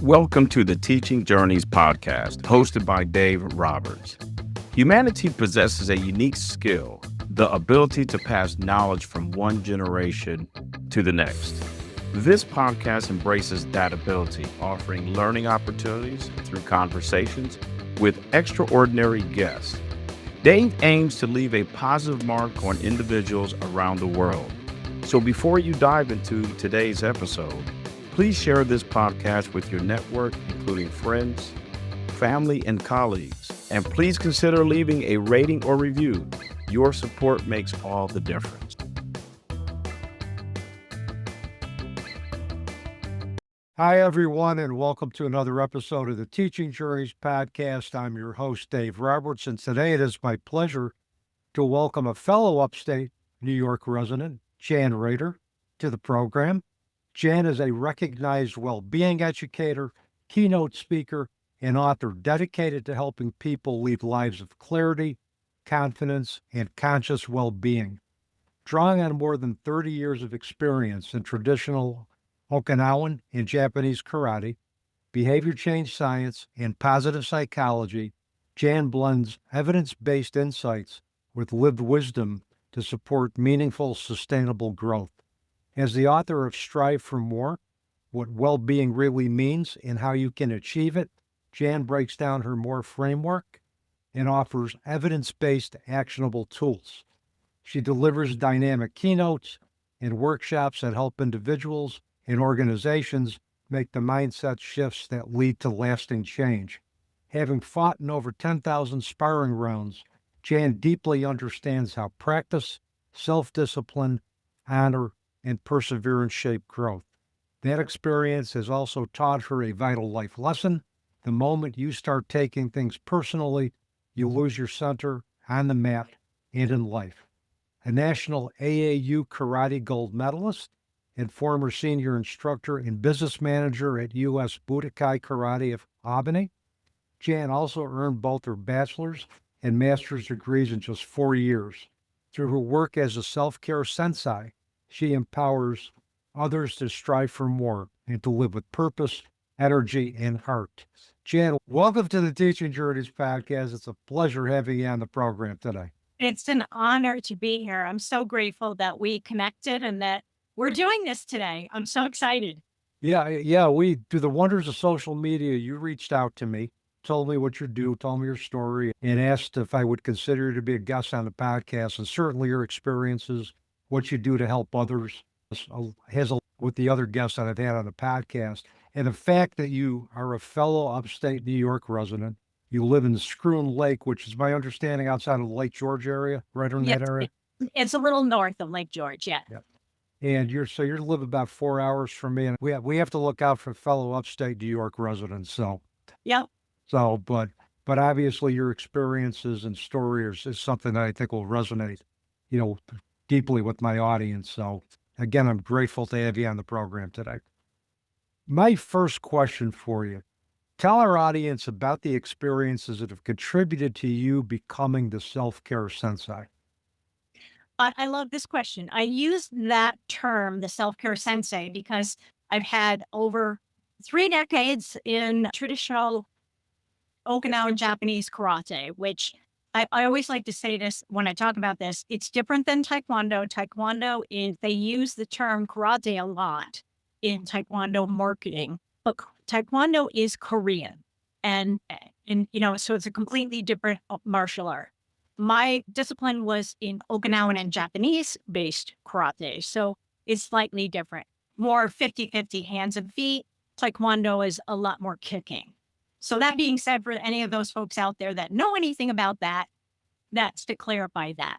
Welcome to the Teaching Journeys podcast, hosted by Dave Roberts. Humanity possesses a unique skill, the ability to pass knowledge from one generation to the next. This podcast embraces that ability, offering learning opportunities through conversations with extraordinary guests. Dave aims to leave a positive mark on individuals around the world. So before you dive into today's episode, please share this podcast with your network, including friends, family, and colleagues. And please consider leaving a rating or review. Your support makes all the difference. Hi, everyone, and welcome to another episode of the Teaching Journeys podcast. I'm your host, Dave Roberts, and today it is my pleasure to welcome a fellow upstate New York resident, Jan Raeder, to the program. Jan is a recognized well-being educator, keynote speaker, and author dedicated to helping people lead lives of clarity, confidence, and conscious well-being. Drawing on more than 30 years of experience in traditional Okinawan and Japanese karate, behavior change science, and positive psychology, Jan blends evidence-based insights with lived wisdom to support meaningful, sustainable growth. As the author of Strive for More, What Well-Being Really Means and How You Can Achieve It, Jan breaks down her M.O.R.E.Framework and offers evidence-based actionable tools. She delivers dynamic keynotes and workshops that help individuals and organizations make the mindset shifts that lead to lasting change. Having fought in over 10,000 sparring rounds, Jan deeply understands how practice, self-discipline, honor, and perseverance shape growth. That experience has also taught her a vital life lesson. The moment you start taking things personally, you lose your center on the mat and in life. A national AAU karate gold medalist and former senior instructor and business manager at U.S. Budokai Karate of Albany, Jan also earned both her bachelor's and master's degrees in just 4 years. Through her work as a Self-Care Sensei, she empowers others to strive for more and to live with purpose, energy, and heart. Jan, welcome to the Teaching Journeys podcast. It's a pleasure having you on the program today. It's an honor to be here. I'm so grateful that we connected and that we're doing this today. I'm so excited. Yeah, we, through the wonders of social media, you reached out to me, told me what you do, told me your story, and asked if I would consider you to be a guest on the podcast, and certainly your experiences, what you do to help others, with the other guests that I've had on the podcast, and the fact that you are a fellow upstate New York resident. You live in Scroon Lake, which is my understanding outside of the Lake George area, right in Yes, that area. it's a little north of Lake George, yeah. And you're live about 4 hours from me, and we have to look out for fellow upstate New York residents. Yep. But obviously your experiences and stories is something that I think will resonate, deeply with my audience. So again, I'm grateful to have you on the program today. My first question for you: tell our audience about the experiences that have contributed to you becoming the Self-Care Sensei. I love this question. I use that term, the Self-Care Sensei, because I've had over 3 decades in traditional Okinawan and Japanese karate, which I always like to say this when I talk about this. It's different than Taekwondo. Taekwondo is, they use the term karate a lot in Taekwondo marketing, but Taekwondo is Korean. And so it's a completely different martial art. My discipline was in Okinawan and Japanese based karate. So it's slightly different, more 50-50 hands and feet. Taekwondo is a lot more kicking. So that being said, for any of those folks out there that know anything about that, that's to clarify that.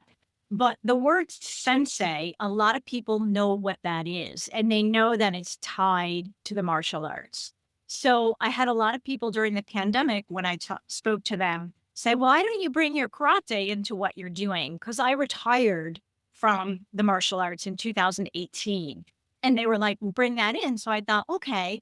But the word sensei, a lot of people know what that is, and they know that it's tied to the martial arts. So I had a lot of people during the pandemic, when I spoke to them, say, well, why don't you bring your karate into what you're doing? Because I retired from the martial arts in 2018. And they were like, well, bring that in. So I thought, okay,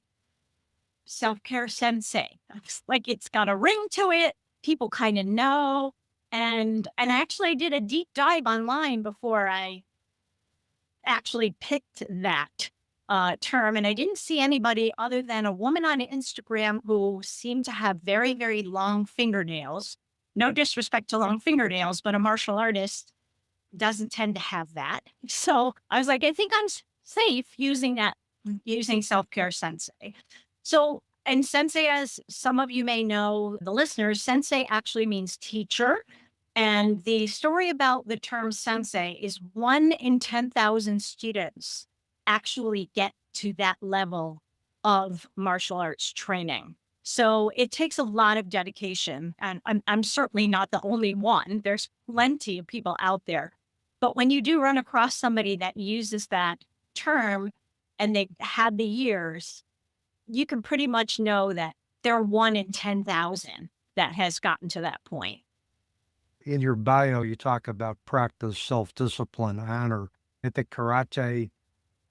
Self-Care Sensei. Like, it's got a ring to it. People kind of know. And actually I did a deep dive online before I actually picked that term. And I didn't see anybody other than a woman on Instagram who seemed to have very, very long fingernails. No disrespect to long fingernails, but a martial artist doesn't tend to have that. So I was like, I think I'm safe using that, using Self-Care Sensei. So, and Sensei, as some of you may know, the listeners, Sensei actually means teacher. And the story about the term Sensei is 1 in 10,000 students actually get to that level of martial arts training. So it takes a lot of dedication. And I'm certainly not the only one. There's plenty of people out there. But when you do run across somebody that uses that term and they had the years, you can pretty much know that they're 1 in 10,000 that has gotten to that point. In your bio, you talk about practice, self-discipline, honor. I think karate,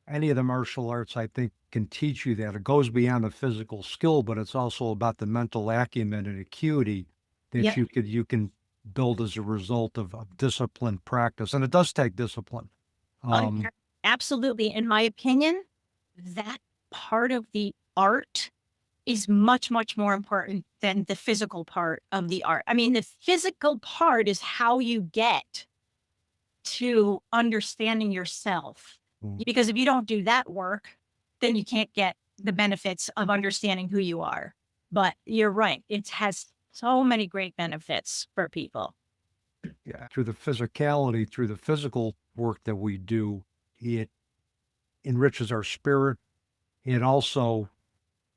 any of the martial arts, I think, can teach you that. It goes beyond the physical skill, but it's also about the mental acumen and acuity that Yep. you can build as a result of disciplined practice. And it does take discipline. Absolutely. In my opinion, that part of the art is much, much more important than the physical part of the art. I mean, the physical part is how you get to understanding yourself. Mm. Because if you don't do that work, then you can't get the benefits of understanding who you are. But you're right. It has so many great benefits for people. Yeah. Through the physicality, through the physical work that we do, it enriches our spirit. It also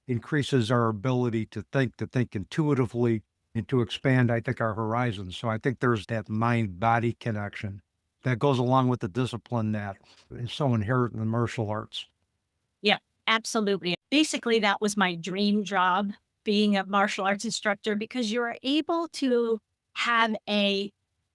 increases our ability to think intuitively, and to expand, I think, our horizons. So I think there's that mind-body connection that goes along with the discipline that is so inherent in the martial arts. Yeah, absolutely. Basically, that was my dream job, being a martial arts instructor, because you're able to have a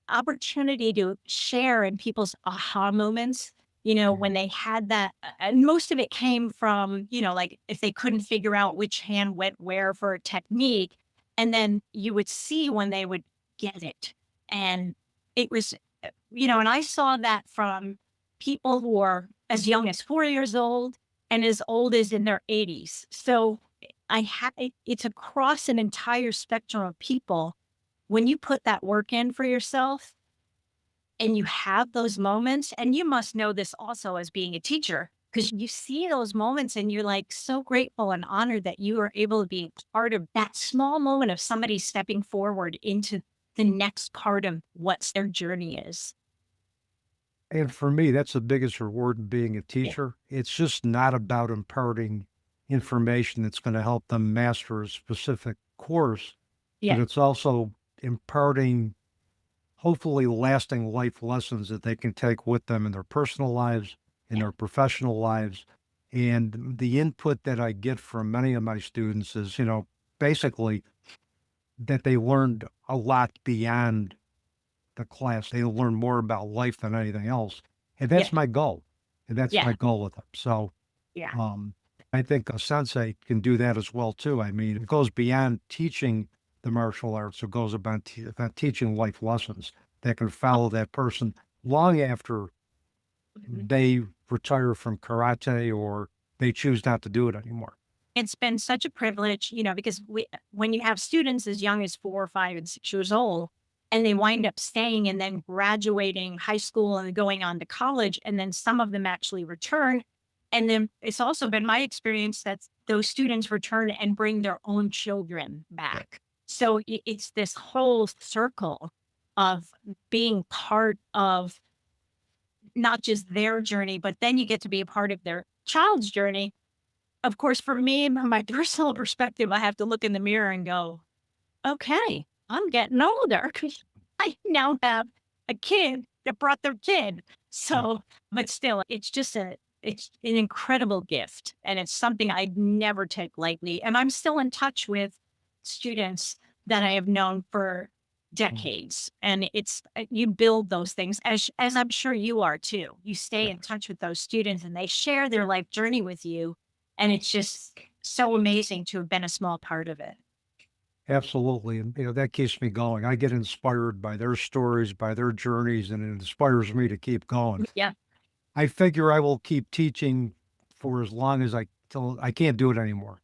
opportunity to share in people's aha moments, when they had that. And most of it came from, like if they couldn't figure out which hand went where for a technique. And then you would see when they would get it. And it was, and I saw that from people who are as young as 4 years old and as old as in their 80s. So it's across an entire spectrum of people. When you put that work in for yourself and you have those moments, and you must know this also as being a teacher, because you see those moments and you're like so grateful and honored that you are able to be part of that small moment of somebody stepping forward into the next part of what their journey is. And for me, that's the biggest reward in being a Yeah. teacher. It's just not about imparting information that's going to help them master a specific course, but Yeah. it's also imparting hopefully lasting life lessons that they can take with them in their personal lives, in their professional lives. And the input that I get from many of my students is, basically that they learned a lot beyond the class. They learn more about life than anything else. And Yeah. that's my goal. And that's Yeah. my goal with them. So Yeah. I think a sensei can do that as well, too. I mean, it goes beyond teaching the martial arts. It goes about teaching life lessons that can follow that person long after Mhm. they retire from karate or they choose not to do it anymore. It's been such a privilege, because when you have students as young as 4, 5, and 6 years old, and they wind up staying and then graduating high school and going on to college, and then some of them actually return. And then it's also been my experience that those students return and bring their own children back. So it's this whole circle of being part of not just their journey, but then you get to be a part of their child's journey. Of course, for me, my personal perspective, I have to look in the mirror and go, okay, I'm getting older. I now have a kid that brought their kid. So, but still, it's an incredible gift. And it's something I never take lightly. And I'm still in touch with students that I have known for decades. And you build those things as I'm sure you are too. You stay in touch with those students and they share their life journey with you. And it's just so amazing to have been a small part of it. Absolutely. And, that keeps me going. I get inspired by their stories, by their journeys, and it inspires me to keep going. Yeah. I figure I will keep teaching for as long as till I can't do it anymore.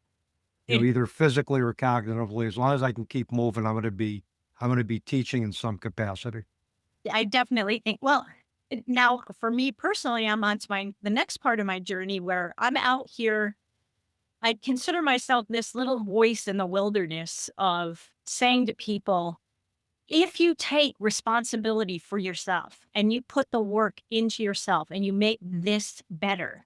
Either physically or cognitively. As long as I can keep moving, I'm going to be teaching in some capacity. I definitely think, well, now for me personally, I'm on to the next part of my journey where I'm out here. I consider myself this little voice in the wilderness of saying to people, if you take responsibility for yourself and you put the work into yourself and you make this better,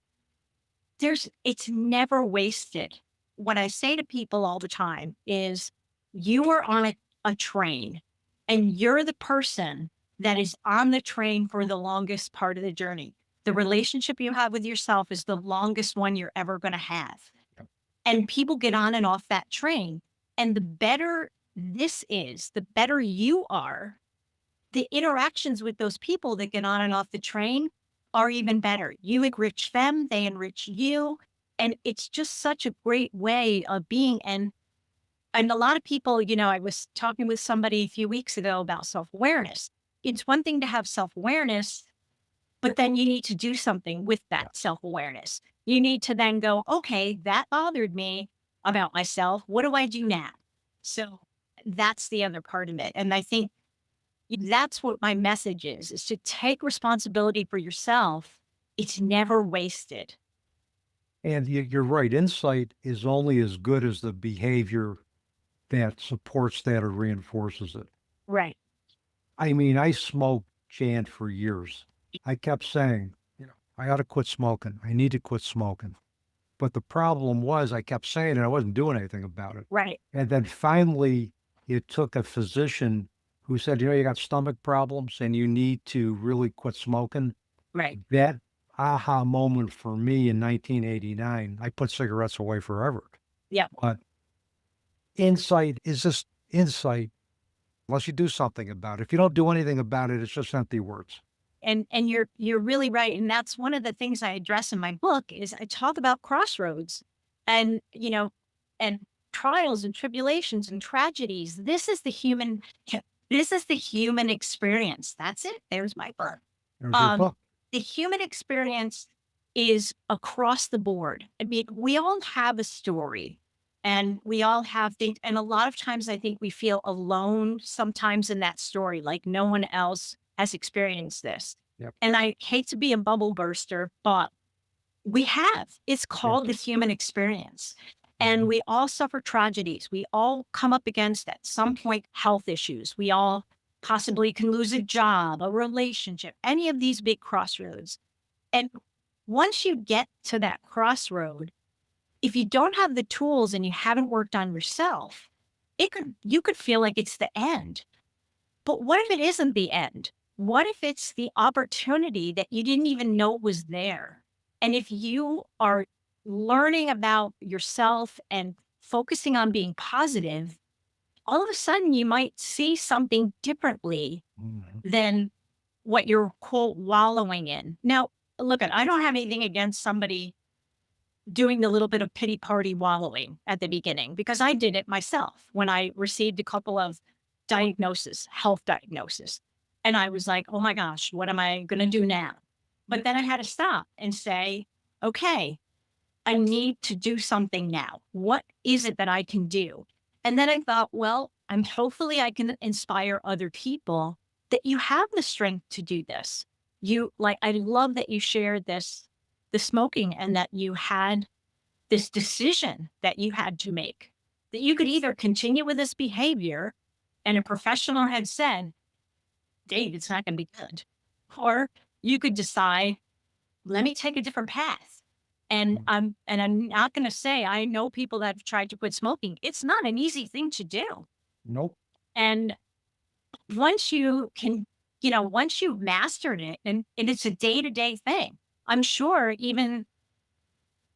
it's never wasted. What I say to people all the time is you are on a train and you're the person that is on the train for the longest part of the journey. The relationship you have with yourself is the longest one you're ever going to have. And people get on and off that train. And the better this is, the better you are, the interactions with those people that get on and off the train are even better. You enrich them, they enrich you. And it's just such a great way of being. And a lot of people, I was talking with somebody a few weeks ago about self-awareness. It's one thing to have self-awareness, but then you need to do something with that self-awareness. You need to then go, okay, that bothered me about myself. What do I do now? So that's the other part of it. And I think that's what my message is to take responsibility for yourself. It's never wasted. And you're right. Insight is only as good as the behavior that supports that or reinforces it. Right. I mean, I smoked, Jan, for years. I kept saying, I ought to quit smoking. I need to quit smoking. But the problem was I kept saying it. I wasn't doing anything about it. Right. And then finally, it took a physician who said, you got stomach problems and you need to really quit smoking. Right. That aha moment for me in 1989, I put cigarettes away forever. Yeah. But insight is just insight unless you do something about it. If you don't do anything about it, it's just empty words. And you're really right. And that's one of the things I address in my book is I talk about crossroads and, and trials and tribulations and tragedies. This is the human experience. That's it. There's my book. There's your book. The human experience is across the board. I mean, we all have a story and we all have things. And a lot of times I think we feel alone sometimes in that story, like no one else has experienced this. Yep. And I hate to be a bubble burster, but we have. It's called the human experience. And we all suffer tragedies. We all come up against at some point health issues. We all possibly can lose a job, a relationship, any of these big crossroads. And once you get to that crossroad, if you don't have the tools and you haven't worked on yourself, you could feel like it's the end. But what if it isn't the end? What if it's the opportunity that you didn't even know was there? And if you are learning about yourself and focusing on being positive, all of a sudden you might see something differently than what you're, quote, wallowing in. Now, look, I don't have anything against somebody doing the little bit of pity party wallowing at the beginning, because I did it myself when I received a couple of health diagnosis. And I was like, oh my gosh, what am I going to do now? But then I had to stop and say, okay, I need to do something now. What is it that I can do? And then I thought, well, hopefully I can inspire other people that you have the strength to do this. I love that you shared the smoking and that you had this decision that you had to make, that you could either continue with this behavior and a professional had said, Dave, it's not going to be good. Or you could decide, let me take a different path. And I'm not going to say, I know people that have tried to quit smoking. It's not an easy thing to do. Nope. And once you can, once you've mastered it, and it's a day-to-day thing, I'm sure even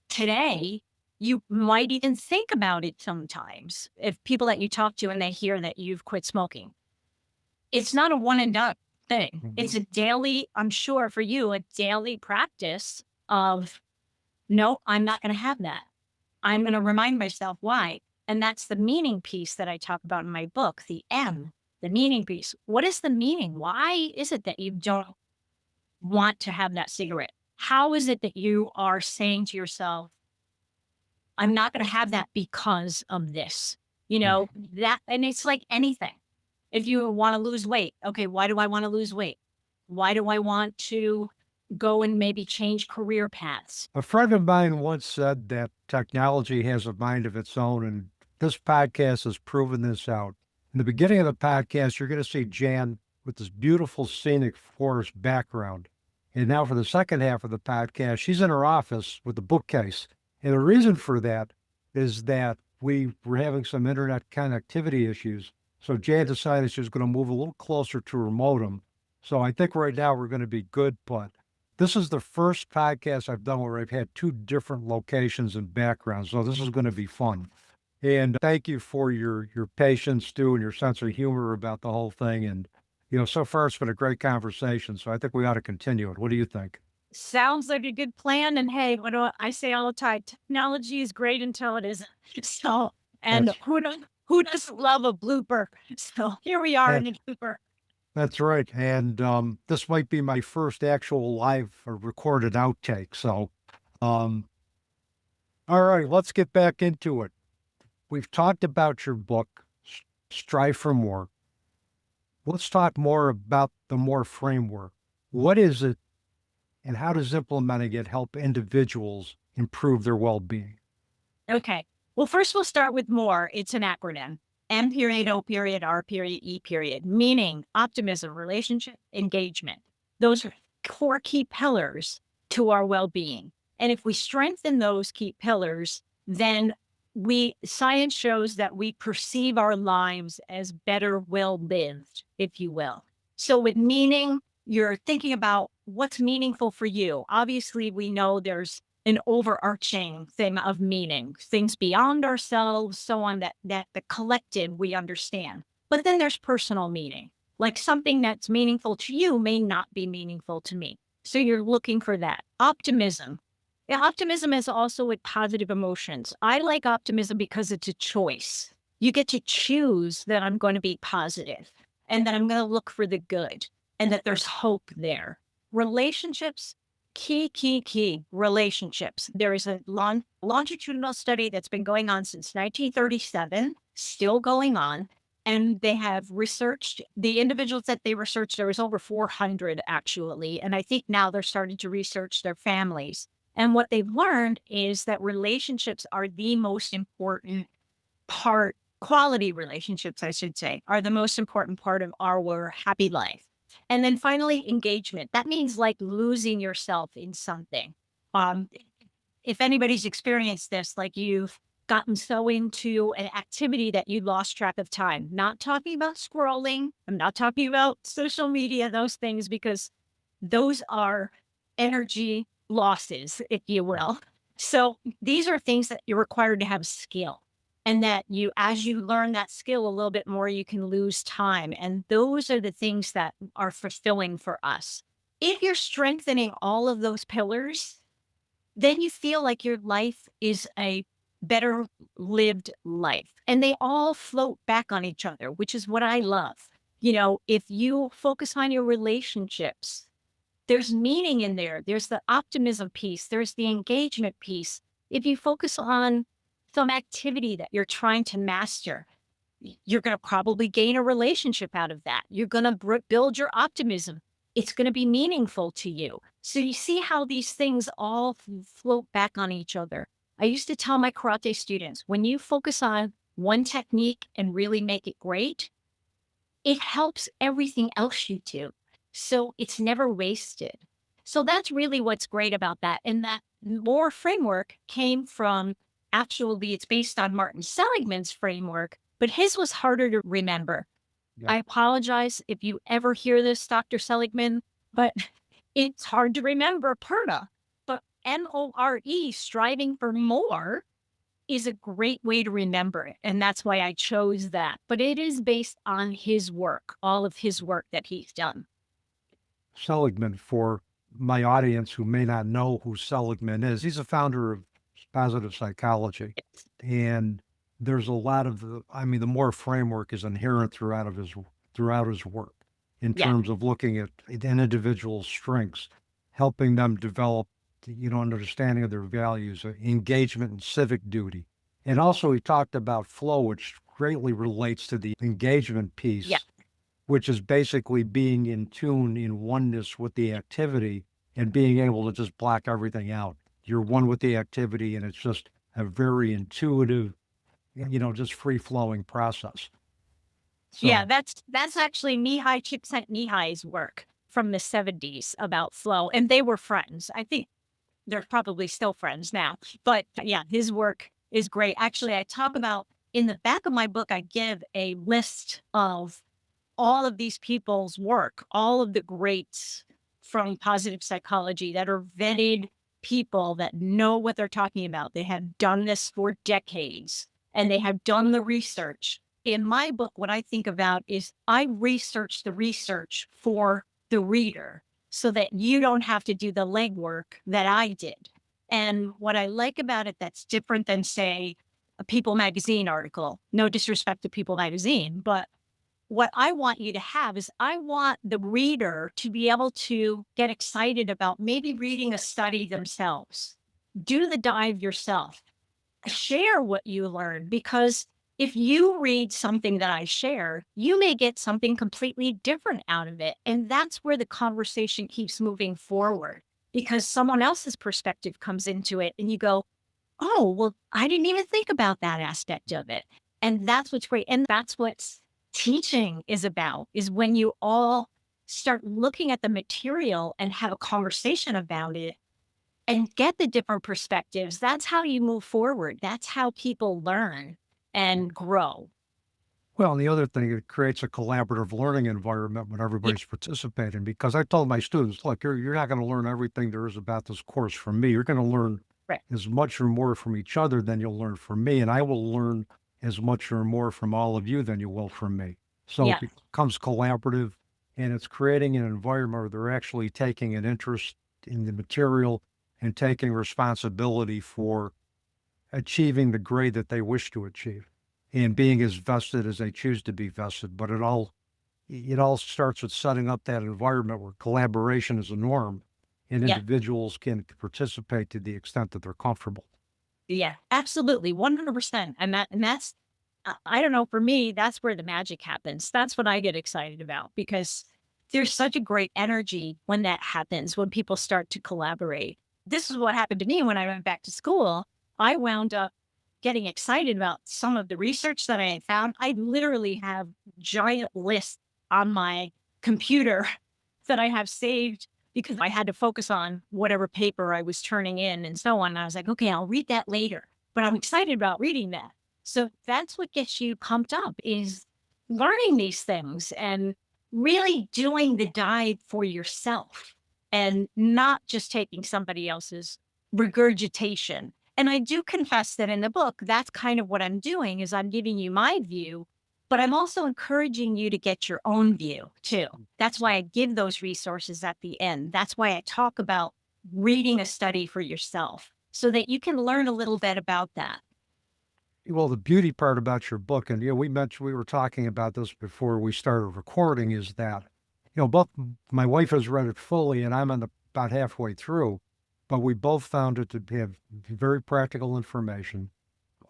today, you might even think about it sometimes. If people that you talk to and they hear that you've quit smoking, it's not a one and done thing. It's a daily, I'm sure for you, a daily practice of, no, I'm not going to have that. I'm going to remind myself why. And that's the meaning piece that I talk about in my book, the M, the meaning piece. What is the meaning? Why is it that you don't want to have that cigarette? How is it that you are saying to yourself, I'm not going to have that because of this? That, and it's like anything. If you want to lose weight, okay, why do I want to lose weight? Why do I want to go and maybe change career paths? A friend of mine once said that technology has a mind of its own, and this podcast has proven this out. In the beginning of the podcast, you're going to see Jan with this beautiful scenic forest background. And now for the second half of the podcast, she's in her office with a bookcase. And the reason for that is that we were having some internet connectivity issues. So Jan decided she was going to move a little closer to her modem. So I think right now we're going to be good, but this is the first podcast I've done where I've had two different locations and backgrounds. So this is going to be fun. And thank you for your patience, Stu, and your sense of humor about the whole thing. And, so far it's been a great conversation. So I think we ought to continue it. What do you think? Sounds like a good plan. And hey, what do I say all the time? Technology is great until it isn't. So, and That's who doesn't love a blooper? So here we are that, in a blooper. that's right. And this might be my first actual live or recorded outtake. So, um, all right, let's get back into it. We've talked about your book, Strive for More. Let's talk more about the M.O.R.E. framework. What is it, and how does implementing it help individuals improve their well-being? Okay. Well, first we'll start with more. It's an acronym. M period, O period, R period, E period, meaning optimism, relationship, engagement. Those are core key pillars to our well-being. And if we strengthen those key pillars, then science shows that we perceive our lives as better well lived, if you will. So with meaning, you're thinking about what's meaningful for you. Obviously, we know there's an overarching thing of meaning, things beyond ourselves, so on, that the collective we understand. But then there's personal meaning, like something that's meaningful to you may not be meaningful to me. So you're looking for that. Optimism. Yeah, optimism is also with positive emotions. I like optimism because it's a choice. You get to choose that I'm going to be positive and that I'm going to look for the good and that there's hope there. Relationships, key relationships. There is a longitudinal study that's been going on since 1937, still going on. And they have researched the individuals that they researched. There was over 400 actually. And I think now they're starting to research their families. And what they've learned is that relationships are the most important part, quality relationships, I should say, are the most important part of our happy life. And then finally, engagement. That means like losing yourself in something. Um, if anybody's experienced this, like you've gotten so into an activity that you lost track of time. Not talking about scrolling. I'm not talking about social media, those things, because those are energy losses, if you will. So these are things that you're required to have skill. And that as you learn that skill a little bit more, you can lose time. And those are the things that are fulfilling for us. If you're strengthening all of those pillars, then you feel like your life is a better lived life. And they all float back on each other, which is what I love. If you focus on your relationships, there's meaning in there. There's the optimism piece. There's the engagement piece. If you focus on some activity that you're trying to master, you're going to probably gain a relationship out of that. You're going to build your optimism. It's going to be meaningful to you. So you see how these things all float back on each other. I used to tell my karate students, when you focus on one technique and really make it great, it helps everything else you do. So it's never wasted. So that's really what's great about that. And that M.O.R.E. framework came from, actually, it's based on Martin Seligman's framework, but his was harder to remember. Yeah. I apologize if you ever hear this, Dr. Seligman, but it's hard to remember PERTA. But M-O-R-E, striving for more, is a great way to remember it. And that's why I chose that. But it is based on his work, all of his work that he's done. Seligman, for my audience who may not know who Seligman is, he's a founder of positive psychology. And there's a lot of the M.O.R.E. framework is inherent throughout his work in Yeah. terms of looking at an individual's strengths, helping them develop, understanding of their values, engagement and civic duty. And also he talked about flow, which greatly relates to the engagement Yeah. piece, which is basically being in tune, in oneness with the activity and being able to just block everything out. You're one with the activity and it's just a very intuitive, just free flowing process. Yeah, So, that's actually Csikszentmihalyi's work from the 70s about flow. And they were friends. I think they're probably still friends now. But yeah, his work is great. Actually, I talk about in the back of my book, I give a list of all of these people's work, all of the greats from positive psychology that are vetted people that know what they're talking about. They have done this for decades and they have done the research. In my book, what I think about is I research the research for the reader so that you don't have to do the legwork that I did. And what I like about it that's different than, say, a People magazine article, no disrespect to People magazine, but what I want you to have is I want the reader to be able to get excited about maybe reading a study themselves. Do the dive yourself. Share what you learn, because if you read something that I share, you may get something completely different out of it. And that's where the conversation keeps moving forward, because someone else's perspective comes into it and you go, oh, well, I didn't even think about that aspect of it. And that's what's great. And that's what teaching is about, is when you all start looking at the material and have a conversation about it and get the different perspectives. That's how you move forward. That's how people learn and grow. well, and the other thing, it creates a collaborative learning environment when Yeah, everybody's participating. Because I told my students, look, you're not going to learn everything there is about this course from me. You're going to learn right. as much or more from each other than you'll learn from me. And I will learn as much or more from all of you than you will from me. So it Yeah. becomes collaborative and it's creating an environment where they're actually taking an interest in the material and taking responsibility for achieving the grade that they wish to achieve and being as vested as they choose to be vested. But it all starts with setting up that environment where collaboration is a norm and Yeah. individuals can participate to the extent that they're comfortable. Yeah, absolutely. 100%. And that's, I don't know, for me, that's where the magic happens. That's what I get excited about, because there's such a great energy when that happens, when people start to collaborate. This is what happened to me when I went back to school. I wound up getting excited about some of the research that I had found. I literally have giant lists on my computer that I have saved because I had to focus on whatever paper I was turning in and so on. And I was like, okay, I'll read that later, but I'm excited about reading that. So that's what gets you pumped up, is learning these things and really doing the dive for yourself and not just taking somebody else's regurgitation. And I do confess that in the book, that's kind of what I'm doing, is I'm giving you my view, but I'm also encouraging you to get your own view too. That's why I give those resources at the end. That's why I talk about reading a study for yourself so that you can learn a little bit about that. Well, the beauty part about your book, and we were talking about this before we started recording, is that both my wife has read it fully, and I'm about halfway through, but we both found it to have very practical information,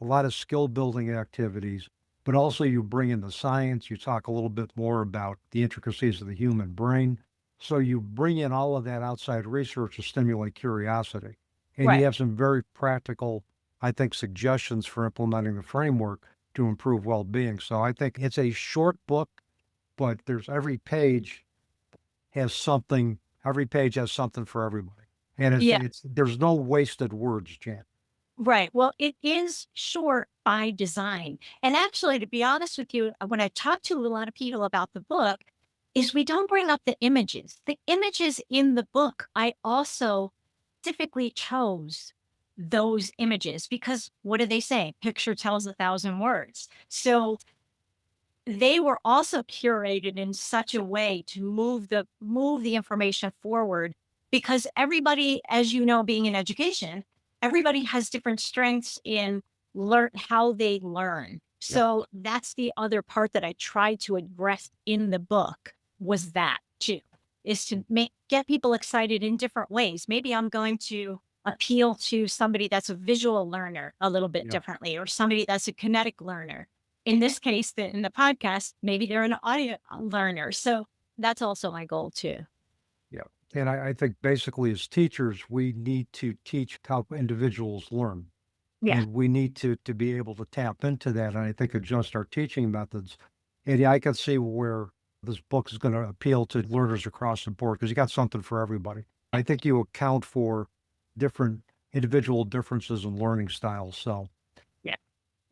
a lot of skill building activities, but also you bring in the science. You talk a little bit more about the intricacies of the human brain. So you bring in all of that outside research to stimulate curiosity. And you Right. have some very practical, I think, suggestions for implementing the framework to improve well-being. So I think it's a short book, but every page has something for everybody. And Yeah. there's no wasted words, Jan. Right. Well, it is short by design. And actually, to be honest with you, when I talk to a lot of people about the book, is we don't bring up the images. The images in the book, I also specifically chose those images because what do they say? Picture tells 1,000 words. So they were also curated in such a way to move the information forward, because everybody, as you know, being in education, everybody has different strengths in learn how they learn. Yep. So that's the other part that I tried to address in the book, was that too. is to get people excited in different ways. Maybe I'm going to appeal to somebody that's a visual learner a little bit Yeah. differently, or somebody that's a kinetic learner. In this case, in the podcast, maybe they're an audio learner. So that's also my goal too. Yeah. And I think basically as teachers, we need to teach how individuals learn. Yeah. And we need to be able to tap into that. And I think adjust our teaching methods. And yeah, I can see where this book is going to appeal to learners across the board because you got something for everybody. I think you account for different individual differences in learning styles. So Yeah.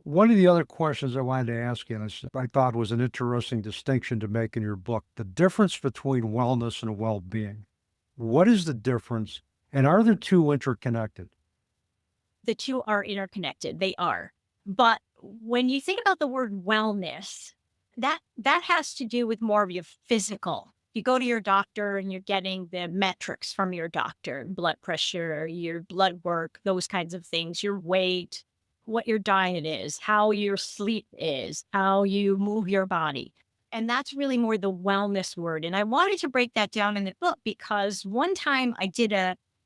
one of the other questions I wanted to ask you, and I thought was an interesting distinction to make in your book, the difference between wellness and well-being. What is the difference? And are the two interconnected? The two are interconnected. They are. But when you think about the word wellness, that has to do with more of your physical. You go to your doctor and you're getting the metrics from your doctor, blood pressure, your blood work, those kinds of things, your weight, what your diet is, how your sleep is, how you move your body. And that's really more the wellness word. And I wanted to break that down in the book because one time I did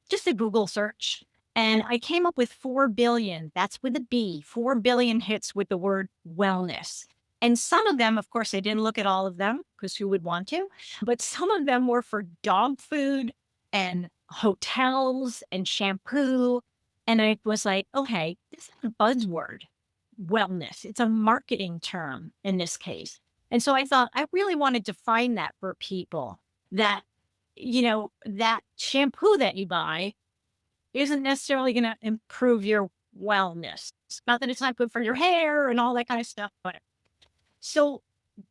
just a Google search and I came up with 4 billion, that's with a B, 4 billion hits with the word wellness. And some of them, of course, I didn't look at all of them because who would want to, but some of them were for dog food and hotels and shampoo. And I was like, okay, this is a buzzword, wellness. It's a marketing term in this case. And so I thought I really wanted to find that for people that, that shampoo that you buy isn't necessarily going to improve your wellness. Not that it's not good for your hair and all that kind of stuff. But so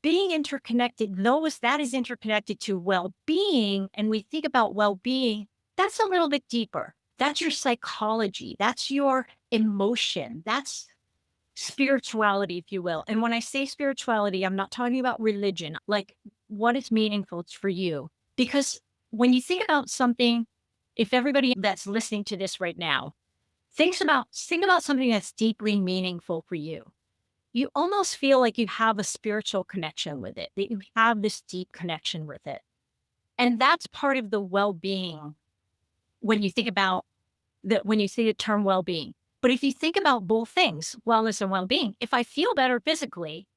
being interconnected, that is interconnected to well-being. And we think about well-being, that's a little bit deeper. That's your psychology. That's your emotion. That's spirituality, if you will. And when I say spirituality, I'm not talking about religion, like what is meaningful for you. Because when you think about something, if everybody that's listening to this right now think about something that's deeply meaningful for you, you almost feel like you have a spiritual connection with it, that you have this deep connection with it. And that's part of the well-being when you think about when you see the term well-being. But if you think about both things, wellness and well-being, if I feel better physically,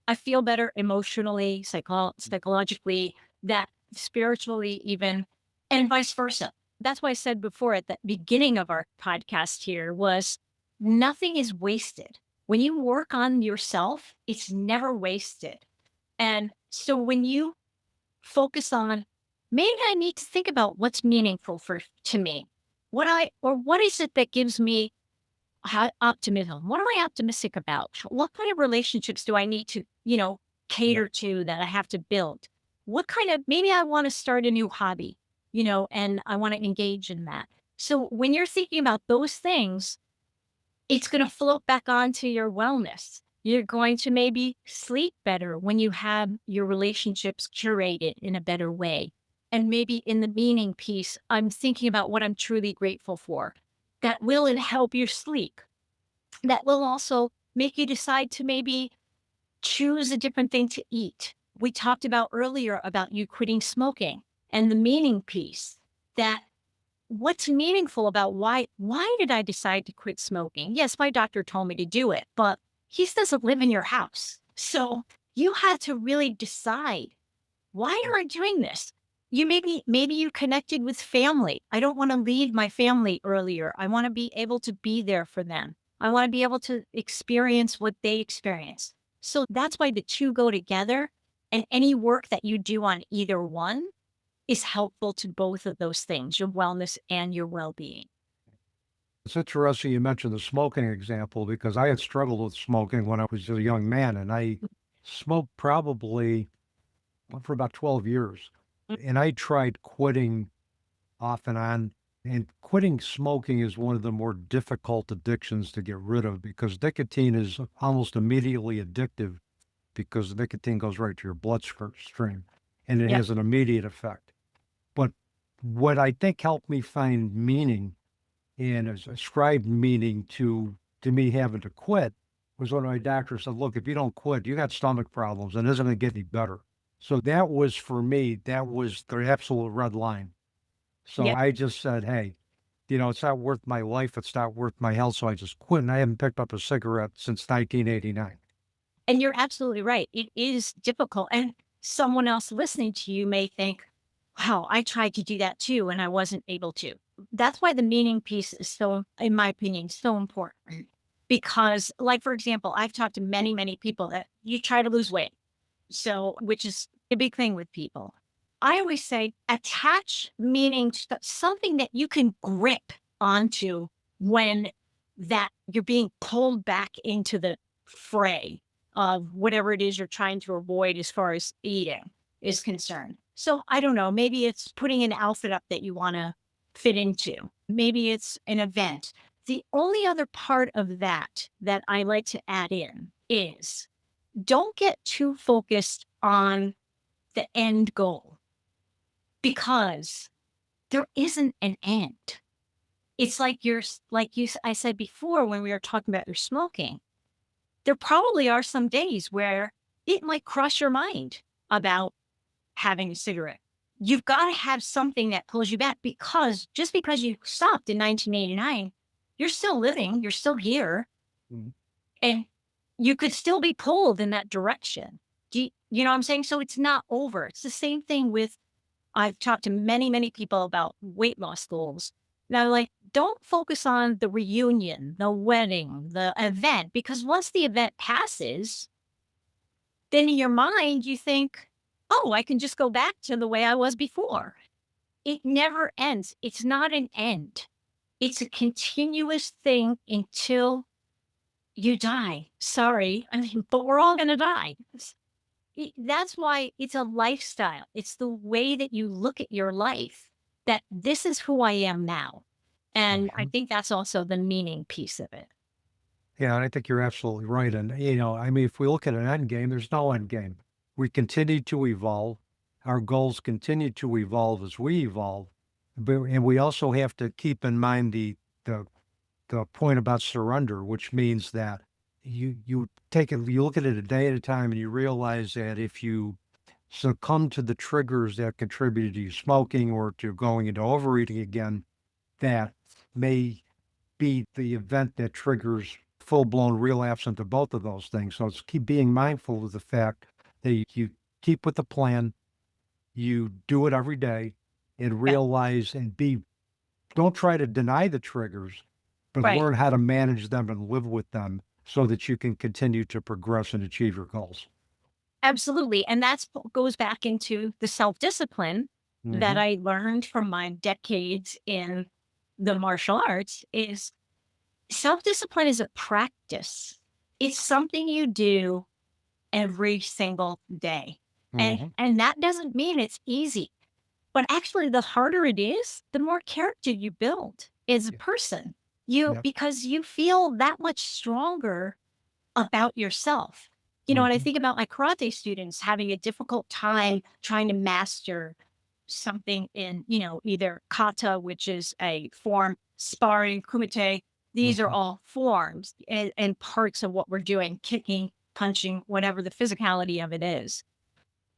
I feel better emotionally, psychologically, that spiritually even, and vice versa. That's why I said before at the beginning of our podcast here was nothing is wasted. When you work on yourself, it's never wasted. And so when you focus on, maybe I need to think about what's meaningful to me. What is it that gives me optimism? What am I optimistic about? What kind of relationships do I need to, cater to that I have to build? Maybe I want to start a new hobby, and I want to engage in that. So when you're thinking about those things, it's going to float back onto your wellness. You're going to maybe sleep better when you have your relationships curated in a better way. And maybe in the meaning piece, I'm thinking about what I'm truly grateful for. That will help you sleep. That will also make you decide to maybe choose a different thing to eat. We talked about earlier about you quitting smoking and the meaning piece, that what's meaningful about why did I decide to quit smoking? Yes, my doctor told me to do it, but he doesn't live in your house. So you had to really decide, why am I doing this? Maybe you connected with family. I don't want to leave my family earlier. I want to be able to be there for them. I want to be able to experience what they experience. So that's why the two go together. And any work that you do on either one is helpful to both of those things, your wellness and your well-being. It's interesting you mentioned the smoking example because I had struggled with smoking when I was a young man, and I smoked probably for about 12 years. And I tried quitting off and on. And quitting smoking is one of the more difficult addictions to get rid of because nicotine is almost immediately addictive because nicotine goes right to your bloodstream and it Yeah. has an immediate effect. But what I think helped me find meaning and ascribed meaning to me having to quit was when my doctor said, look, if you don't quit, you got stomach problems and it isn't going to get any better. So that was for me, that was the absolute red line. So Yep. I just said, hey, it's not worth my life. It's not worth my health. So I just quit. And I haven't picked up a cigarette since 1989. And you're absolutely right. It is difficult. And someone else listening to you may think, wow, I tried to do that too, and I wasn't able to. That's why the meaning piece is so, in my opinion, so important. Because, like, for example, I've talked to many, many people that you try to lose weight. So, which is a big thing with people. I always say attach meaning to something that you can grip onto when that you're being pulled back into the fray of whatever it is you're trying to avoid as far as eating is concerned. So I don't know, maybe it's putting an outfit up that you want to fit into. Maybe it's an event. The only other part of that that I like to add in is don't get too focused on the end goal because there isn't an end. It's like I said before when we were talking about your smoking, there probably are some days where it might cross your mind about having a cigarette. You've got to have something that pulls you back because just because you stopped in 1989, you're still living, you're still here, Mhm. and you could still be pulled in that direction. You know what I'm saying? So it's not over. It's the same thing with, I've talked to many, many people about weight loss goals. Now, like, don't focus on the reunion, the wedding, the event, because once the event passes, then in your mind, you think, oh, I can just go back to the way I was before. It never ends. It's not an end. It's a continuous thing until you die. Sorry. I mean, but we're all going to die. That's why it's a lifestyle. It's the way that you look at your life that this is who I am now. And I Mhm. think that's also the meaning piece of it. Yeah, and I think you're absolutely right. And, I mean, if we look at an end game, there's no end game. We continue to evolve. Our goals continue to evolve as we evolve. And we also have to keep in mind the the point about surrender, which means that you look at it a day at a time, and you realize that if you succumb to the triggers that contributed to you smoking or to going into overeating again, that may be the event that triggers full blown relapse into both of those things. So it's keep being mindful of the fact that you keep with the plan, you do it every day, and Yeah. realize don't try to deny the triggers, but Right. learn how to manage them and live with them so that you can continue to progress and achieve your goals. Absolutely. And that's what goes back into the self discipline that Hmm. I learned from my decades in the martial arts is self discipline is a practice. It's something you do every single day. Hmm. And that doesn't mean it's easy. But actually, the harder it is, the more character you build as a Yeah. person. Yep. Because you feel that much stronger about yourself. And I Hmm. think about my karate students having a difficult time trying to master something in, either kata, which is a form, sparring, kumite. These are Hmm. all forms and parts of what we're doing, kicking, punching, whatever the physicality of it is.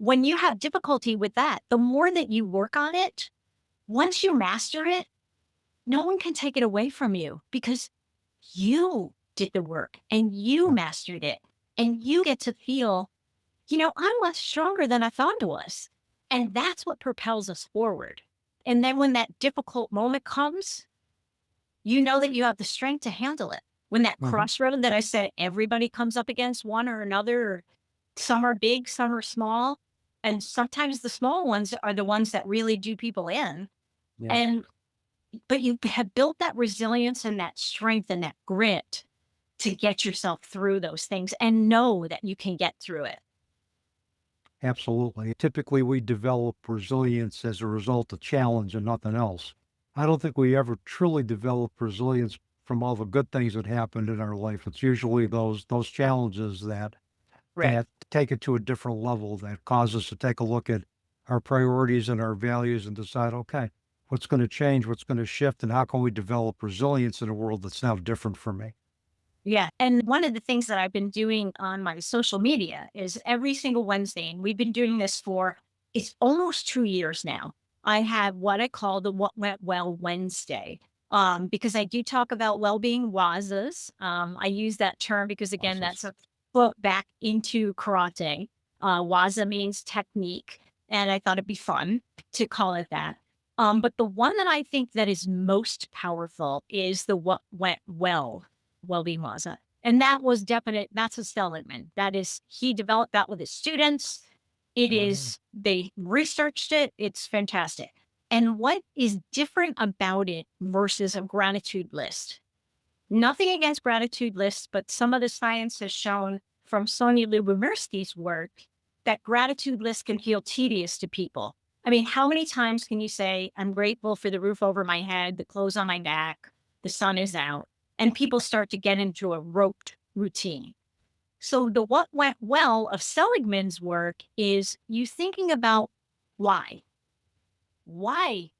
When you have difficulty with that, the more that you work on it, once you master it, no one can take it away from you because you did the work and you mastered it. And you get to feel, I'm much stronger than I thought I was. And that's what propels us forward. And then when that difficult moment comes, you know that you have the strength to handle it. When that Hmm. crossroad that I said everybody comes up against one or another, or some are big, some are small. And sometimes the small ones are the ones that really do people in. Yeah. And but you have built that resilience and that strength and that grit to get yourself through those things and know that you can get through it. Absolutely. Typically, we develop resilience as a result of challenge and nothing else. I don't think we ever truly develop resilience from all the good things that happened in our life. It's usually those challenges Right. that take it to a different level, that cause us to take a look at our priorities and our values and decide, okay, what's going to change, what's going to shift, and how can we develop resilience in a world that's now different for me? Yeah. And one of the things that I've been doing on my social media is every single Wednesday, and we've been doing this for it's almost 2 years now. I have what I call the What Went Well Wednesday. Because I do talk about well-being wazas. I use that term because again, that's a foot back into karate. Waza means technique, and I thought it'd be fun to call it that. But the one that I think that is most powerful is the What Went Well-being waza. And that was definite. That's a Seligman. That is, he developed that with his students. It is, they researched it. It's fantastic. And what is different about it versus a gratitude list? Nothing against gratitude lists, but some of the science has shown from Sonia Lyubomirsky's work that gratitude lists can feel tedious to people. I mean, how many times can you say, I'm grateful for the roof over my head, the clothes on my back, the sun is out, and people start to get into a rote routine. So the What Went Well of Seligman's work is you thinking about why. Why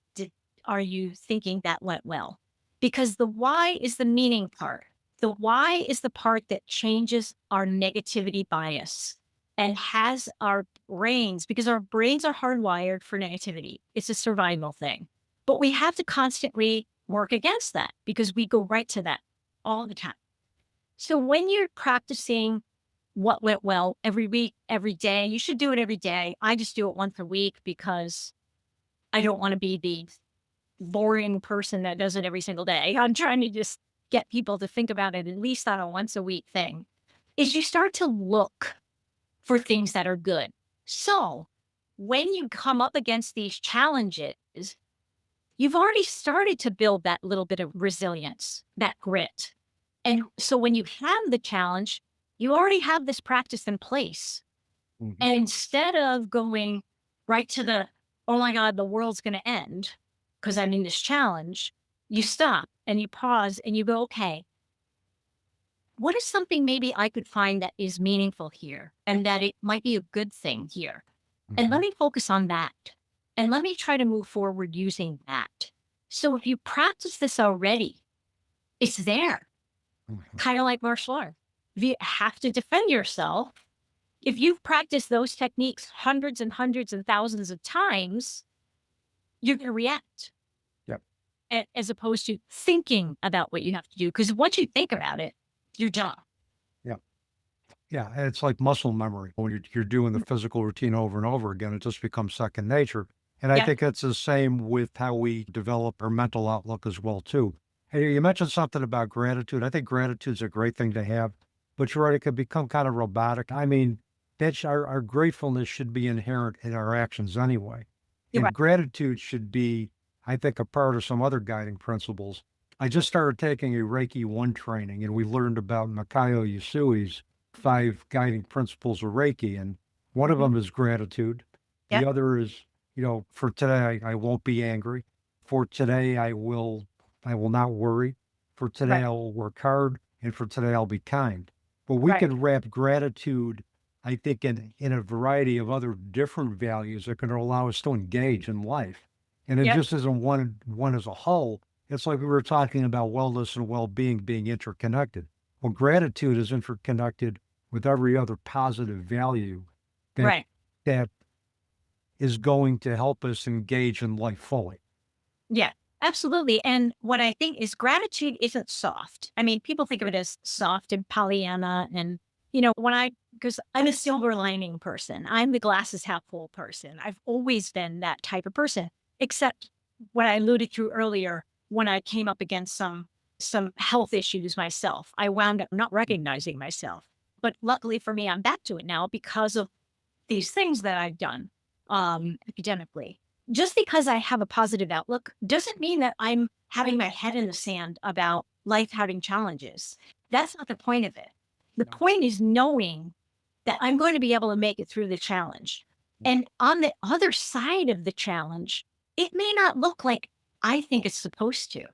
are you thinking that went well? Because the why is the meaning part. The why is the part that changes our negativity bias and has our brains, because our brains are hardwired for negativity. It's a survival thing. But we have to constantly work against that because we go right to that all the time. So when you're practicing what went well every week, every day, you should do it every day. I just do it once a week because I don't want to be the boring person that does it every single day. I'm trying to just get people to think about it at least on a once a week thing. Is you start to look for things that are good. So when you come up against these challenges, you've already started to build that little bit of resilience, that grit. And so when you have the challenge, you already have this practice in place. Mhm. And instead of going right to the, oh my God, the world's going to end because I'm in this challenge, you stop and you pause and you go, okay, what is something maybe I could find that is meaningful here and that it might be a good thing here? And let me focus on that. And let me try to move forward using that. So if you practice this already, it's there, kind of like martial arts. If you have to defend yourself, if you've practiced those techniques hundreds and hundreds and thousands of times, you're going to react. Yep. As opposed to thinking about what you have to do. Because once you think about it, you're done. Yeah, and it's like muscle memory. When you're doing the Mm. physical routine over and over again, it just becomes second nature. And I Yeah. think it's the same with how we develop our mental outlook as well too. Hey, you mentioned something about gratitude. I think gratitude's a great thing to have, but you're right, it can become kind of robotic. I mean, that's our gratefulness should be inherent in our actions anyway. You're And right. gratitude should be, I think, a part of some other guiding principles. I just started taking a Reiki 1 training, and we learned about Mikao Usui's 5 guiding principles of Reiki. And one of Mhm. them is gratitude. The Yep. other is, for today, I won't be angry. For today, I will not worry. For today, Right. I will work hard. And for today, I'll be kind. But we Right. can wrap gratitude, I think, in a variety of other different values that can allow us to engage in life. And it Yep. just isn't one as a whole. It's like we were talking about wellness and well-being being interconnected. Well, gratitude is interconnected with every other positive value that Right. that is going to help us engage in life fully. Yeah. Absolutely. And what I think is gratitude isn't soft. I mean, people think of it as soft and Pollyanna. And, because I'm a silver lining person, I'm the glasses half full person. I've always been that type of person, except what I alluded to earlier when I came up against some health issues myself. I wound up not recognizing myself. But luckily for me, I'm back to it now because of these things that I've done academically. Just because I have a positive outlook doesn't mean that I'm having my head in the sand about life having challenges. That's not the point of it. The No. point is knowing that I'm going to be able to make it through the challenge. And on the other side of the challenge, it may not look like I think it's supposed to.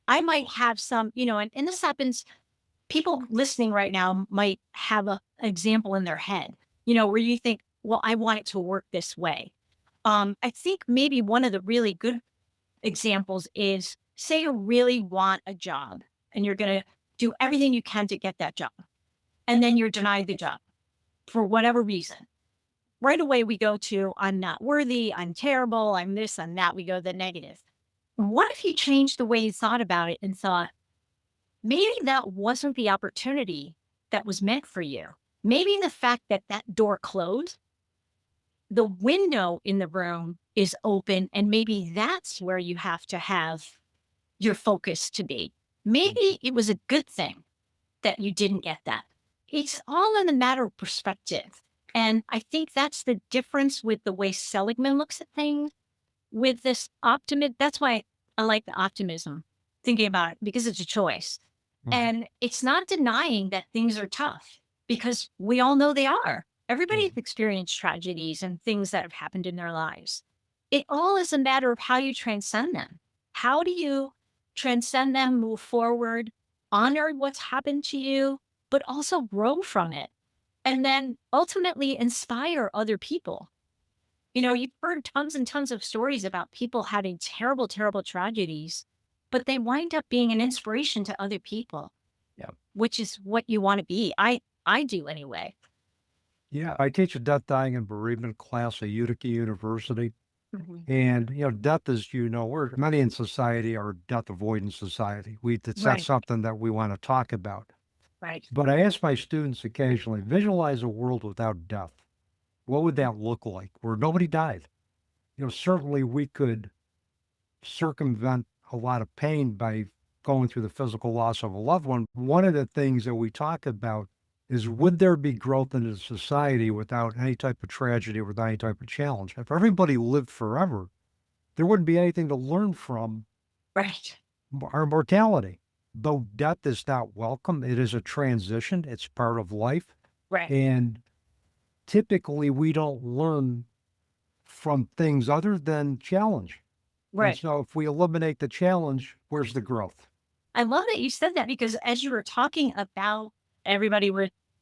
I might have some, and this happens, people listening right now might have an example in their head, where you think, well, I want it to work this way. I think maybe one of the really good examples is say you really want a job and you're going to do everything you can to get that job. And then you're denied the job for whatever reason. Right away, we go to, I'm not worthy, I'm terrible, I'm this, I'm that. We go to the negative. What if you changed the way you thought about it and thought, maybe that wasn't the opportunity that was meant for you? Maybe the fact that that door closed, the window in the room is open, and maybe that's where you have to have your focus to be. Maybe it was a good thing that you didn't get that. It's all in the matter of perspective. And I think that's the difference with the way Seligman looks at things with this optimism. That's why I like the optimism, thinking about it, because it's a choice. And it's not denying that things are tough, because we all know they are. Everybody's experienced tragedies and things that have happened in their lives. It all is a matter of how you transcend them. How do you transcend them, move forward, honor what's happened to you, but also grow from it? And then ultimately inspire other people. You know, you've heard tons and tons of stories about people having terrible, terrible tragedies, but they wind up being an inspiration to other people. Yeah. Which is what you want to be. I do anyway. Yeah, I teach a death, dying, and bereavement class at Utica University. And, death, as you know, many in society are a death avoidance society. It's not Right. something that we want to talk about. Right. But I ask my students occasionally, visualize a world without death. What would that look like? Where nobody died? Certainly we could circumvent a lot of pain by going through the physical loss of a loved one. One of the things that we talk about is, would there be growth in a society without any type of tragedy, without any type of challenge? If everybody lived forever, there wouldn't be anything to learn from Right. our mortality. Though death is not welcome, it is a transition. It's part of life. Right. And typically we don't learn from things other than challenge. And Right. so if we eliminate the challenge, where's the growth? I love that you said that, because as you were talking about everybody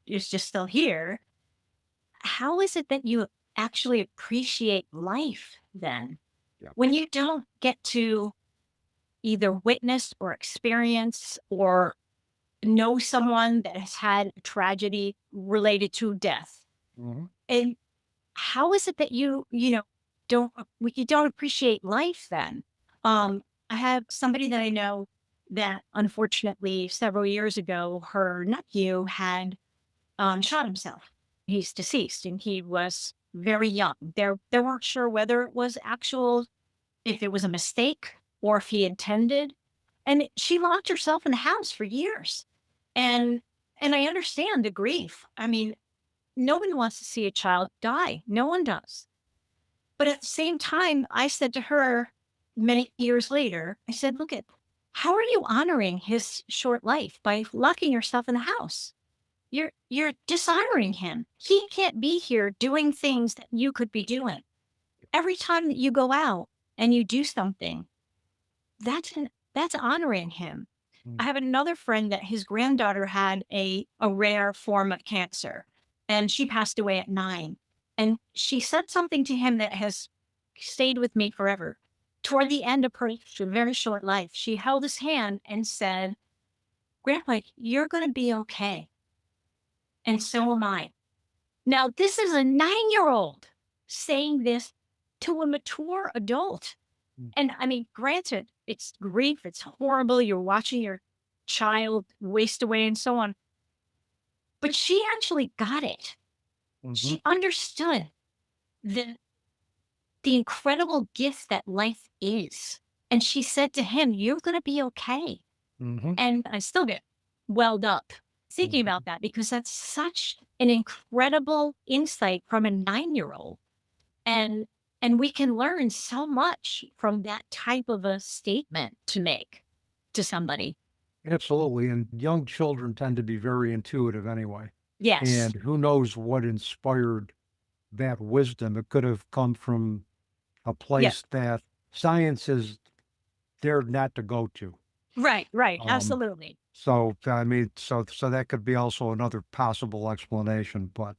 is just still here, how is it that you actually appreciate life then? Yeah. When you don't get to either witness or experience or know someone that has had a tragedy related to death. And how is it that you don't appreciate life then? I have somebody that I know that unfortunately several years ago, her nephew had shot himself. He's deceased and he was very young. They weren't sure whether it was if it was a mistake or if he intended. And she locked herself in the house for years. And I understand the grief. I mean, nobody wants to see a child die. No one does. But at the same time, I said to her many years later, I said, look at, how are you honoring his short life by locking yourself in the house? You're dishonoring him. He can't be here doing things that you could be doing. Every time that you go out and you do something, that's honoring him. I have another friend that his granddaughter had a rare form of cancer, and she passed away at 9. And she said something to him that has stayed with me forever. Toward the end of her very short life, she held his hand and said, Grandpa, you're going to be okay. And so am I. Now, this is a 9-year-old saying this to a mature adult. And I mean, granted, it's grief, it's horrible. You're watching your child waste away and so on. But she actually got it. She understood the incredible gift that life is. And she said to him, you're going to be okay. And I still get welled up thinking about that, because that's such an incredible insight from a 9-year-old. And we can learn so much from that type of a statement to make to somebody. Absolutely. And young children tend to be very intuitive anyway. Yes. And who knows what inspired that wisdom? It could have come from a place that science is dared not to go to. Right. Absolutely. So, I mean, so that could be also another possible explanation, but,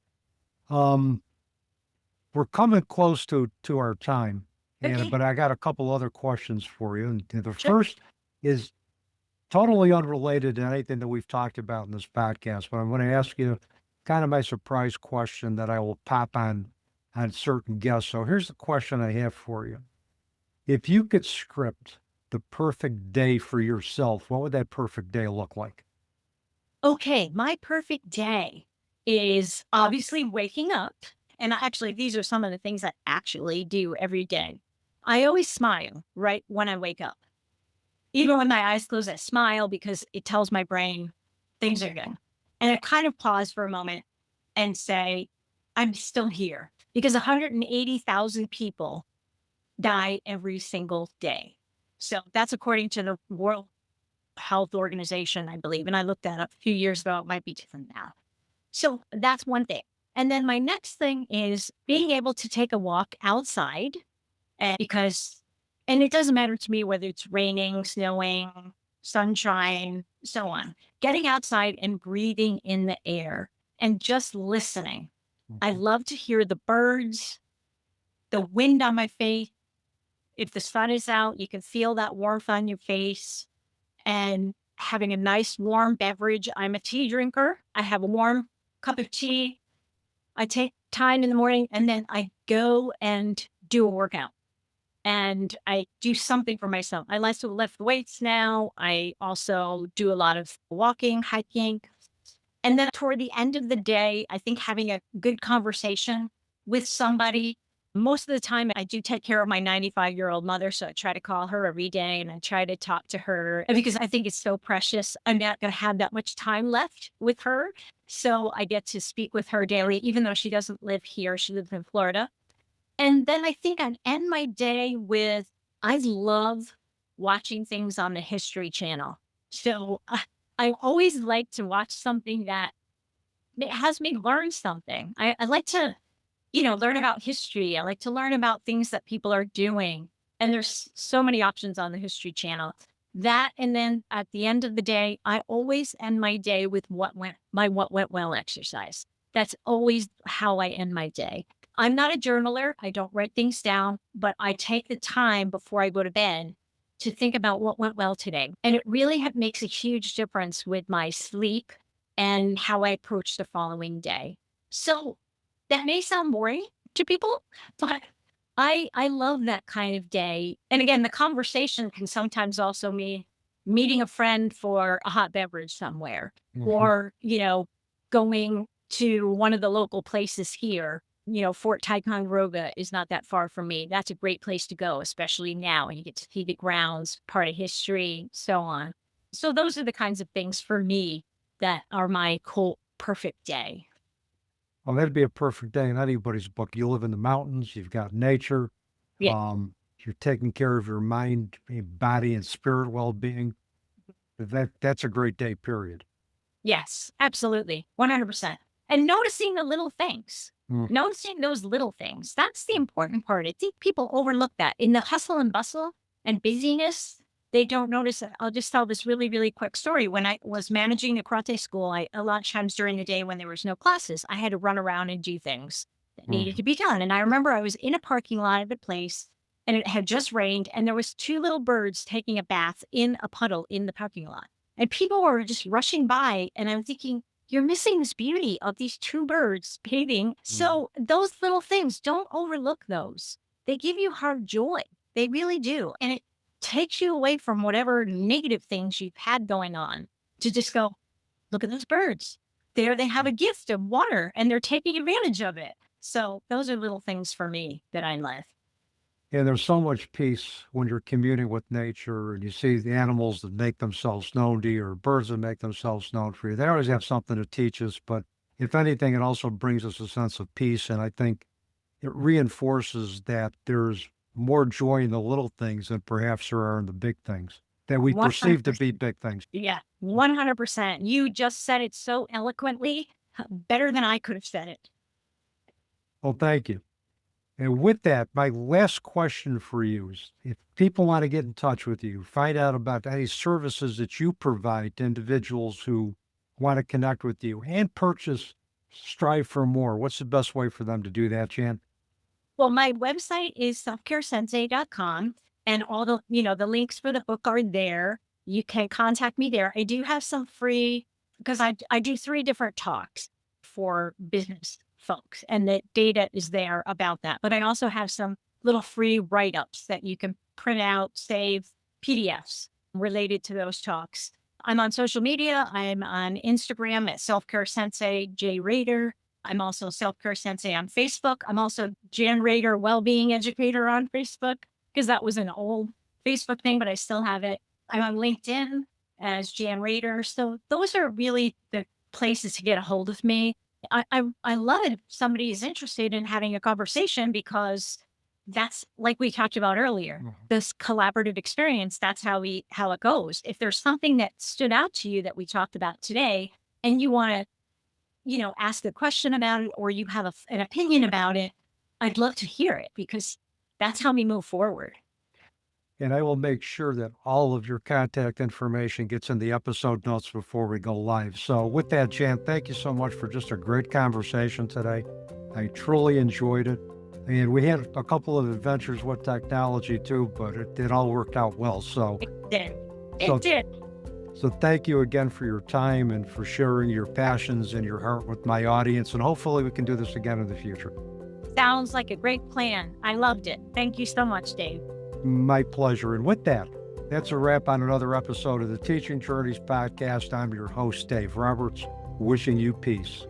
we're coming close to our time, Okay. but I got a couple other questions for you. And the Sure. first is, totally unrelated to anything that we've talked about in this podcast, but I'm going to ask you kind of my surprise question that I will pop on certain guests. So here's the question I have for you. If you could script the perfect day for yourself, what would that perfect day look like? Okay, my perfect day is obviously waking up. And actually, these are some of the things I actually do every day. I always smile right when I wake up. Even when my eyes close, I smile because it tells my brain things are good. And I kind of pause for a moment and say, I'm still here because 180,000 people die every single day. So that's according to the World Health Organization, I believe. And I looked that up a few years ago. It might be different now. So that's one thing. And then my next thing is being able to take a walk outside and it doesn't matter to me whether it's raining, snowing, sunshine, so on. Getting outside and breathing in the air and just listening. I love to hear the birds, the wind on my face. If the sun is out, you can feel that warmth on your face and having a nice warm beverage. I'm a tea drinker. I have a warm cup of tea. I take time in the morning and then I go and do a workout. And I do something for myself. I like to lift weights now. I also do a lot of walking, hiking. And then toward the end of the day, I think having a good conversation with somebody. Most of the time, I do take care of my 95-year-old mother. So I try to call her every day and I try to talk to her because I think it's so precious. I'm not going to have that much time left with her. So I get to speak with her daily, even though she doesn't live here. She lives in Florida. And then I think I'd end my day with, I love watching things on the History Channel. So I always like to watch something that has me learn something. I like to, learn about history. I like to learn about things that people are doing. And there's so many options on the History Channel. That, and then at the end of the day, I always end my day with what went well exercise. That's always how I end my day. I'm not a journaler. I don't write things down, but I take the time before I go to bed to think about what went well today. And it really makes a huge difference with my sleep and how I approach the following day. So that may sound boring to people, but I love that kind of day. And again, the conversation can sometimes also mean meeting a friend for a hot beverage somewhere or, going to one of the local places here. Fort Ticonderoga is not that far from me. That's a great place to go, especially now. And you get to see the grounds, part of history, so on. So those are the kinds of things for me that are my perfect day. Well, that'd be a perfect day in anybody's book. You live in the mountains, you've got nature, Yeah. you're taking care of your mind, body, and spirit well-being. That's a great day, period. Yes, absolutely. 100%. And noticing the little things, Mm. noticing those little things. That's the important part. I think people overlook that in the hustle and bustle and busyness. They don't notice it. I'll just tell this really, really quick story. When I was managing the karate school, a lot of times during the day when there was no classes, I had to run around and do things that needed to be done. And I remember I was in a parking lot of a place and it had just rained and there was two little birds taking a bath in a puddle in the parking lot. And people were just rushing by and I'm thinking, you're missing this beauty of these two birds bathing. So those little things, don't overlook those. They give you heart joy. They really do. And it takes you away from whatever negative things you've had going on to just go, look at those birds. There they have a gift of water and they're taking advantage of it. So those are little things for me that I love. And there's so much peace when you're communing with nature and you see the animals that make themselves known to you or birds that make themselves known for you. They always have something to teach us, but if anything, it also brings us a sense of peace. And I think it reinforces that there's more joy in the little things than perhaps there are in the big things that we perceive to be big things. Yeah, 100%. You just said it so eloquently, better than I could have said it. Well, thank you. And with that, my last question for you is if people want to get in touch with you, find out about any services that you provide to individuals who want to connect with you and purchase Strive for More, what's the best way for them to do that, Jan? Well, my website is selfcaresensei.com and all the links for the book are there. you can contact me there. I do have some free, because I do 3 different talks for business folks, and the data is there about that. But I also have some little free write-ups that you can print out, save PDFs related to those talks. I'm on social media. I'm on Instagram at Self-Care Sensei J Raeder. I'm also Self-Care Sensei on Facebook. I'm also Jan Raeder, Wellbeing Educator on Facebook, because that was an old Facebook thing, but I still have it. I'm on LinkedIn as Jan Raeder. So those are really the places to get a hold of me. I love it if somebody is interested in having a conversation, because that's like we talked about earlier, this collaborative experience. That's how it goes. If there's something that stood out to you that we talked about today, and you want to, ask a question about it, or you have an opinion about it, I'd love to hear it, because that's how we move forward. And I will make sure that all of your contact information gets in the episode notes before we go live. So with that, Jan, thank you so much for just a great conversation today. I truly enjoyed it. And we had a couple of adventures with technology too, but it all worked out well. So It did. So- It did. So thank you again for your time and for sharing your passions and your heart with my audience. And hopefully we can do this again in the future. Sounds like a great plan. I loved it. Thank you so much, Dave. My pleasure. And with that, that's a wrap on another episode of the Teaching Journeys podcast. I'm your host, Dave Roberts, wishing you peace.